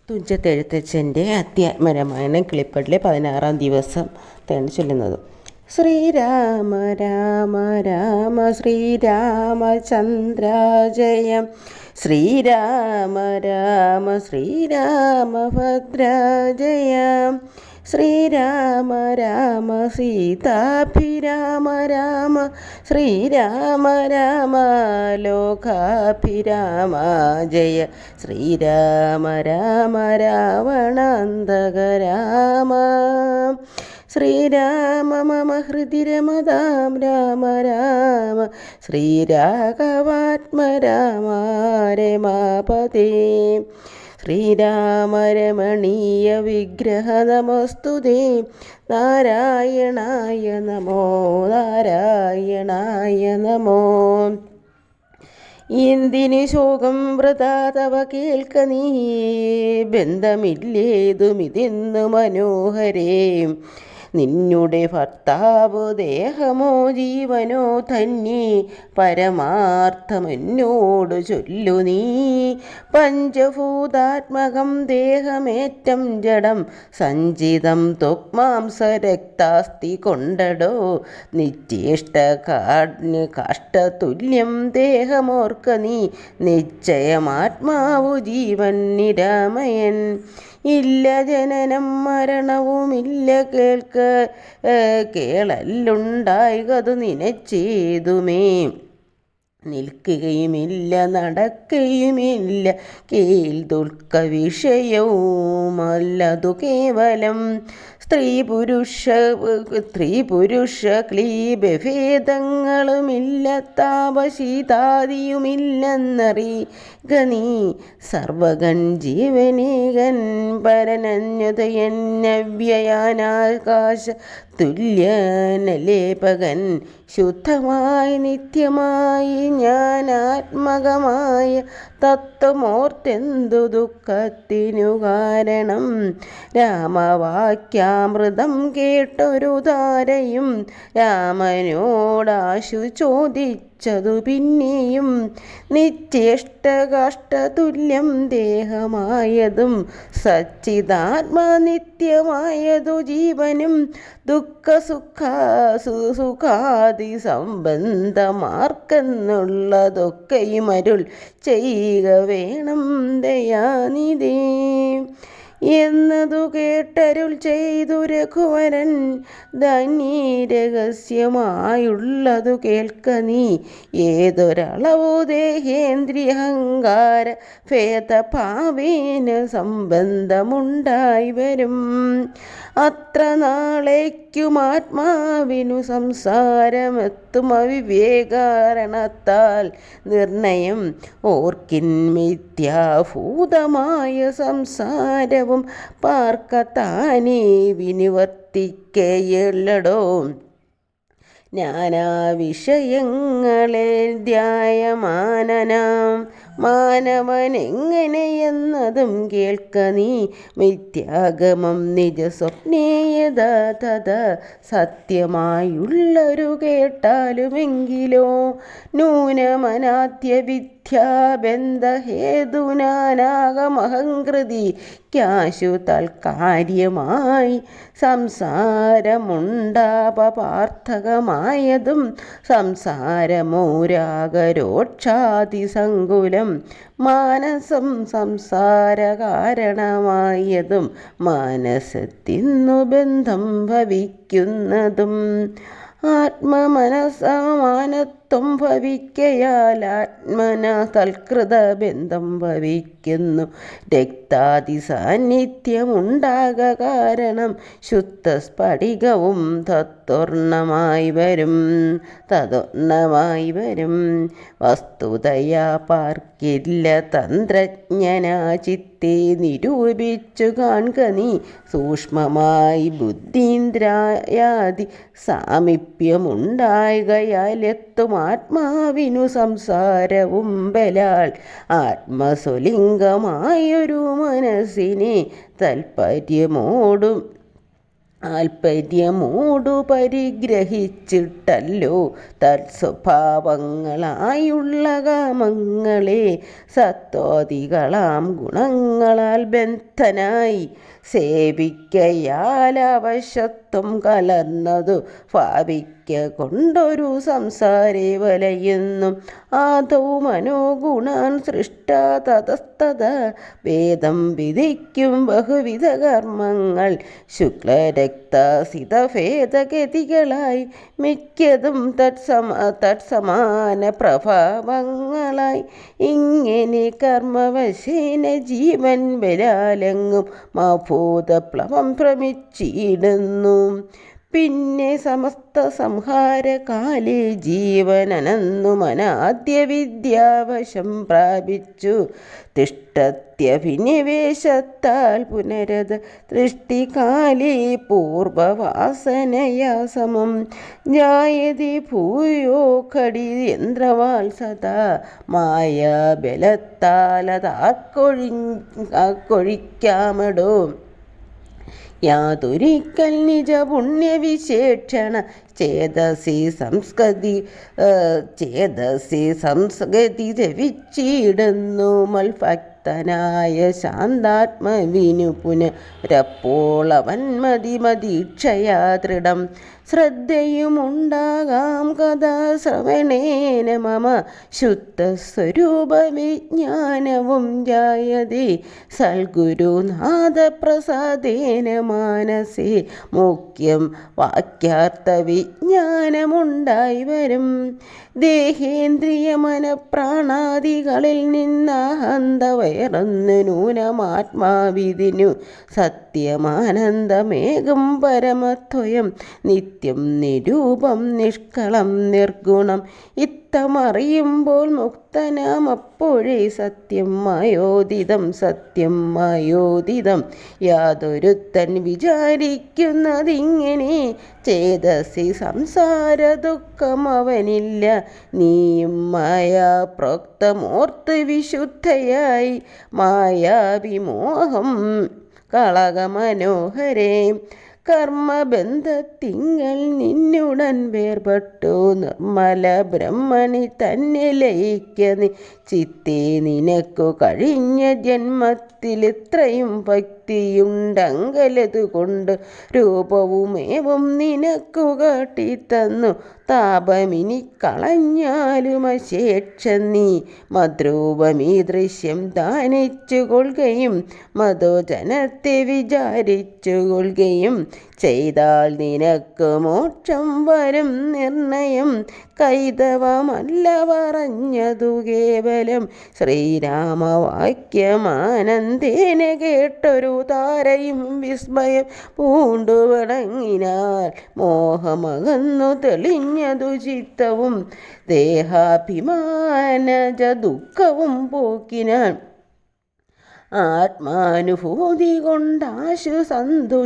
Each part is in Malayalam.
തുഞ്ചത്തെഴുത്തച്ഛൻ്റെ അധ്യാത്മരാമായണം കിളിപ്പാട്ടിലെ 16-ാം ദിവസത്തെയാണ് ചൊല്ലുന്നത്. ശ്രീരാമ രാമ രാമ ശ്രീരാമചന്ദ്ര ജയം, ശ്രീരാമ രാമ ശ്രീരാമഭദ്ര ജയം, ശ്രീരാമ രാമ സീതാഭിരാമ രാമ, ശ്രീരാമ രാമ ലോകാഭിരാമ ജയ, ശ്രീരാമ രാമ രാവണാന്തക രാമ, ശ്രീരാമ മമ ഹൃദി രമതാം രാമ രാമ, ശ്രീരാഘവാത്മ രാമ രമാപതേ, ശ്രീരാമ രമണീയ വിഗ്രഹ നമസ്തുതേ, നാരായണായ നമോ നാരായണായ നമോ. എന്തിനു ശോകം വൃഥാ തവ കേൾക്ക നീ, ബന്ധമില്ലേതുമിതെന്നു മനോഹരേ, നിന്നുടെ ഭർത്താവ് ദേഹമോ ജീവനോ ധന്യേ, പരമാർത്ഥമെന്നോട് ചൊല്ലു നീ. പഞ്ചഭൂതാത്മകം ദേഹമേറ്റം ജഡം, സഞ്ചിതം ത്വക്മാംസരക്താസ്തി കൊണ്ടടോ, നിശ്ചേഷ്ട കാഷ്ടതുല്യം ദേഹമോർക്ക നീ, നിശ്ചയമാത്മാവു ജീവൻ നിരാമയൻ. ഇല്ല ജനനം മരണവുമില്ല കേളല്ലുണ്ടായതു നിനച്ചേതുമേ, നിൽക്കുകയുമില്ല നടക്കുകയുമില്ല കേൾതുൽക്ക വിഷയവുമല്ലതു കേവലം. സ്ത്രീ പുരുഷ ക്ലീബഭേദങ്ങളുമില്ല, താപശീതാദിയുമില്ലെന്നറിയുക നീ. സർവഗൻ ജീവനേകൻ പരനന്യതയന്നവ്യയാനാകാശ തുല്യനലേപകൻ, ശുദ്ധമായി നിത്യമായി ജ്ഞാനാത്മകമായ തത്വമോർത്തെന്തു ദുഃഖത്തിനു കാരണം. രാമവാക്യാമൃതം കേട്ടൊരു താരയും രാമനോടാശു ചോദിച്ചതു പിന്നെയും, നിശ്ചേഷ്ടകാഷ്ടതുല്യം ദേഹമായതും സച്ചിദാത്മനിത്യമായതു ജീവനും, സുഖാദി സംബന്ധമാർക്കെന്നുള്ളതൊക്കെയും അരുൾ ചെയ്യുക വേണം ദയാനിധി എന്നതു കേട്ടരുൾ ചെയ്തു രഘുവരൻ. ധന്യരഹസ്യമായുള്ളതു കേൾക്ക നീ, ഏതൊരളവു ദേഹേന്ദ്രിയഹങ്കാര ഭേദഭാവേന സംബന്ധമുണ്ടായി വരും. അത്ര നാളേക്കുമാത്മാവിനു സംസാരമെത്തും അവിവേകാരണത്താൽ നിർണയം. ഓർക്കിൻ മിഥ്യാഭൂതമായ സംസാരവും പാർക്കത്താനേ വിനിവർത്തിക്കയുള്ളടോ. നാനാവിഷയങ്ങളെ ധ്യായമാനനാം മാനവനെങ്ങനെയെന്നതും കേൾക്ക നീ. മിഥ്യാഗമം നിജസ്വപ്നേയത തഥ സത്യമായുള്ളൊരു കേട്ടാലുമെങ്കിലോ, നൂനമനാദ്യ വിദ്യാബന്ധഹേതുനാനാഗമഹങ്കൃതി ക്യാശു തൽക്കാര്യമായി സംസാരമുണ്ടാപാർത്ഥകമായതും, സംസാരമൂരാഗരോക്ഷാതിസങ്കുലം മാനസം സംസാരകാരണമായതും, മാനസത്തിന്നു ബന്ധം ഭവിക്കുന്നതും. ആത്മമനസമാനത്വം ഭവിക്കയാൽ ആത്മന തൽകൃത ബന്ധം ഭവിക്കുന്നു. രക്താദി സാന്നിധ്യമുണ്ടാക കാരണം, ശുദ്ധസ്ഫടികവും തത്വർണമായി വരും. വസ്തുതയാ പാർക്കില്ല തന്ത്രജ്ഞനാ ചിത്തെ നിരൂപിച്ചു കാൺക നീ. സൂക്ഷ്മമായി ബുദ്ധീന്ദ്രായാദി സാമീപ്യമുണ്ടായകയാലെത്തും ആത്മാവിനു സംസാരവും ബലാൽ. ആത്മസ്വലിംഗമായൊരു മനസ്സിനെ താൽപര്യമോടും താൽപ്പര്യമോടു പരിഗ്രഹിച്ചിട്ടല്ലോ തത്സ്വഭാവങ്ങളായുള്ള കാമങ്ങളെ സത്വാദികളാം ഗുണങ്ങളാൽ ബന്ധനായി സേവിക്കയാൽ അവശത്വം കലർന്നതു ഭാവിക്ക കൊണ്ടൊരു സംസാരേ വലയുന്നു ആദൗ മനോഗുണാൻ സൃഷ്ട തതസ്തത ഭേദം വിധിക്കും ബഹുവിധ കർമ്മങ്ങൾ ശുക്ലരക്തസിതഭേദഗതികളായി മിക്കതും തത്സമാന പ്രഭാവങ്ങളായി ഇങ്ങനെ കർമ്മവശേന ജീവൻ ബലാലെങ്ങും മാഭൂതപ്ലവം ഭ്രമിച്ചിടുന്നു. പിന്നെ സമസ്ത സംഹാരകാലേ ജീവനനന്നു മനാദ്യ വിദ്യാവശം പ്രാപിച്ചു തിഷ്ടത്യഭിനിവേശത്താൽ പുനരത് ദൃഷ്ടികാലേ പൂർവവാസനയാ സമം ജായതി ഭൂയോ ഖടി യന്ത്രവാൽ സദാ മായാബലത്താലതാക്കൊഴിക്കാമടോ യാതൊരിക്കൽ നിജ പുണ്യവിശേഷണ ചേതസി സംസ്കൃതി ജപിച്ചിടുന്നു മൽഭക്തനായ ശാന്താത്മവിനു പുനരപ്പോളവൻ മതിമതീക്ഷയാ ദൃഢം ശ്രദ്ധയുമുണ്ടാകാം കഥാ ശ്രവണേന മമ ശുദ്ധസ്വരൂപവിജ്ഞാനവും ജായതേ സൽഗുരുനാഥപ്രസാദേന മാനസേ മുഖ്യം വാക്യാർത്ഥവിജ്ഞാനമുണ്ടായി വരും. ദേഹേന്ദ്രിയ മനഃപ്രാണാദികളിൽ നിന്നഹന്ത വയറന്നു നൂനമാത്മാവിതിനു സത്യമാനന്ദമേകം പരമത്വയം നിത്യം നിരൂപം നിഷ്കളം നിർഗുണം ഇത്തമറിയുമ്പോൾ മുക്തനാം അപ്പോഴേ സത്യം മായോദിതം യാതൊരുത്തൻ വിചാരിക്കുന്നതിങ്ങനെ ചേതസി സംസാര ദുഃഖം അവനില്ല. നീയും മായാ പ്രോക്തമോർത്ത് വിശുദ്ധയായി മായാവിമോഹം കളകമനോഹരേ കർമ്മബന്ധത്തിങ്കൽ നിന്നുടൻ വേർപെട്ടു നിർമ്മല ബ്രഹ്മണി തന്നെ ലയിക്ക ചിത്തേ നിനക്കു കഴിഞ്ഞ ജന്മത്തിൽ ഇത്രയും ഭക്തിയുണ്ടങ്കലതുകൊണ്ട് രൂപവുമേവും നിനക്കു കാട്ടിത്തന്നു താപമിനി കളഞ്ഞാലും അശേഷം നീ മദ്രൂപമീ ദൃശ്യം ദാനിച്ചു കൊള്ളുകയും മധോജനത്തെ വിചാരിച്ചു കൊള്ളുകയും ചെയ്താൽ നിനക്ക് മോക്ഷം വരും നിർണയം കൈതവമല്ല പറഞ്ഞതു കേവലം ശ്രീരാമവാക്യമാനന്ദേന കേട്ടൊരു താരയും വിസ്മയം പൂണ്ടുവടങ്ങിനാൽ മോഹമകന്നു തെളിഞ്ഞതു ചിത്തവും ദേഹാഭിമാനജ ദുഃഖവും പോക്കിനാൻ ആത്മാനുഭൂതി കൊണ്ടാശു സന്തുഷ്ടയാത്മബോധേന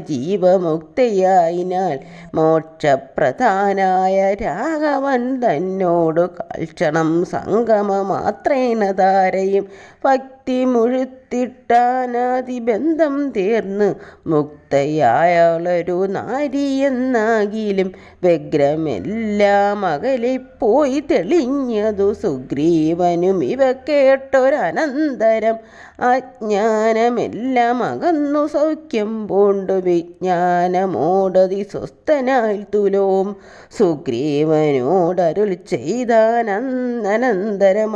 ജീവമുക്തയായിനാൽ മോക്ഷപ്രധാനായ രാഘവൻ തന്നോടു കാൽക്ഷണം സംഗമമാത്രേണ താരയും ഭക്തി മുഴുത്തിട്ടാനാദിബന്ധം തീർന്ന് മുക്തയായൊരു നാരിയെന്നാകിലും വ്യഗ്രമെല്ലാം അകലിപ്പോയി തെളിഞ്ഞതു സുഗ്രീവനും ഇവ കേട്ടൊരനന്തരം അജ്ഞാനമെല്ലാം അകന്നു സൗഖ്യം പൂണ്ടു വിജ്ഞാനമോടതി സ്വസ്ഥനായി തുലോം സുഗ്രീവനോടരുൾ ചെയ്താനന്തരം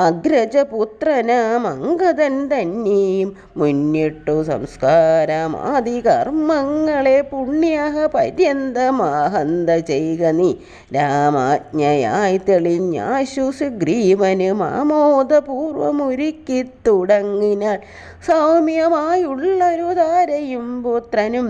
അഗ്രജപുത്രനാം അംഗദൻ തന്നെയും മുന്നിട്ടു സംസ്കാരമാദി കർമ്മങ്ങളെ പുണ്യഹ പര്യന്തമാഹന്ത ചെയ്യുക നീ രാമാജ്ഞയായി തെളിഞ്ഞാശു സുഗ്രീവന് ആമോദപൂർവമൊരുക്കി തുടങ്ങിനാൽ സൗമ്യമായുള്ളൊരു താരയും പുത്രനും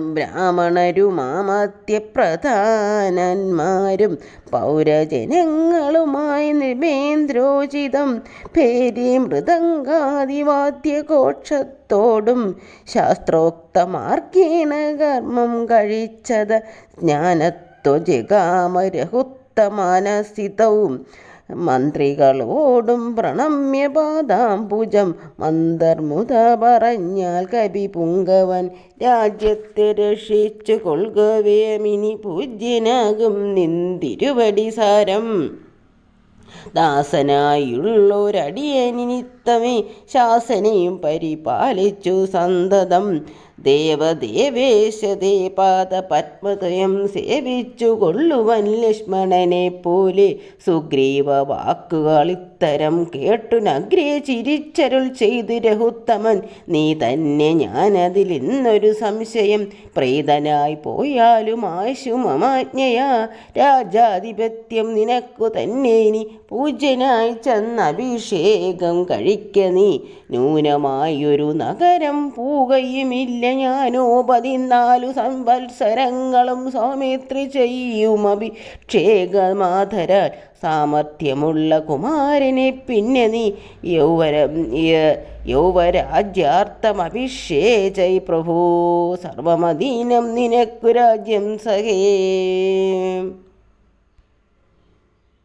ബ്രാഹ്മണരുമാമത്യപ്രധാനന്മാരും പൗരജനങ്ങളുമായി നൃപേന്ദ്രോചിതം ഭേരി മൃദംഗാദിവാദ്യഘോഷത്തോടും ശാസ്ത്രോക്തമാർഗേണ കർമ്മം കഴിച്ചത് ജ്ഞാനത്വ ജഗാമരഹുത്വ മനസ്ഥിതവും മന്ത്രികളോടും പ്രണമ്യ പാദാംബുജം മന്ദർമുത പറഞ്ഞാൽ കവി പുങ്കവൻ രാജ്യത്തെ രക്ഷിച്ചു കൊൾകവേ മിനി പൂജ്യനാകും നിന്തിരുവടി സാരം ദാസനായുള്ളൊരടിയനിത്തമേ ശാസനയും പരിപാലിച്ചു സന്തതം ദേവദേവേശതേ പാദപത്മതയം സേവിച്ചു കൊള്ളുവൻ ലക്ഷ്മണനെ പോലെ സുഗ്രീവ വാക്കുകൾ ഇത്തരം കേട്ടു നഗ്രേ ചിരിച്ചരുൾ ചെയ്തു രഘുത്തമൻ നീ തന്നെ ഞാനതിൽ ഇന്നൊരു സംശയം പ്രീതനായി പോയാലും ആശു മമാജ്ഞയാ രാജാധിപത്യം നിനക്കു തന്നെ നീ പൂജ്യനായി ചെന്നഭിഷേകം കഴിക്ക നീ നൂനമായൊരു നഗരം പൂകയുമില്ല ഞാനോ 14 സംവത്സരങ്ങളും സൗമിത്രി ചെയ്യും അഭിഷേകമാധരാൽ സാമർഥ്യമുള്ള കുമാരനെ പിന്നെ നീ യൗവരാജ്യാർത്ഥമഭിഷേചൈ പ്രഭോ സർവമദീനം നിനക്കു രാജ്യം സഹേ.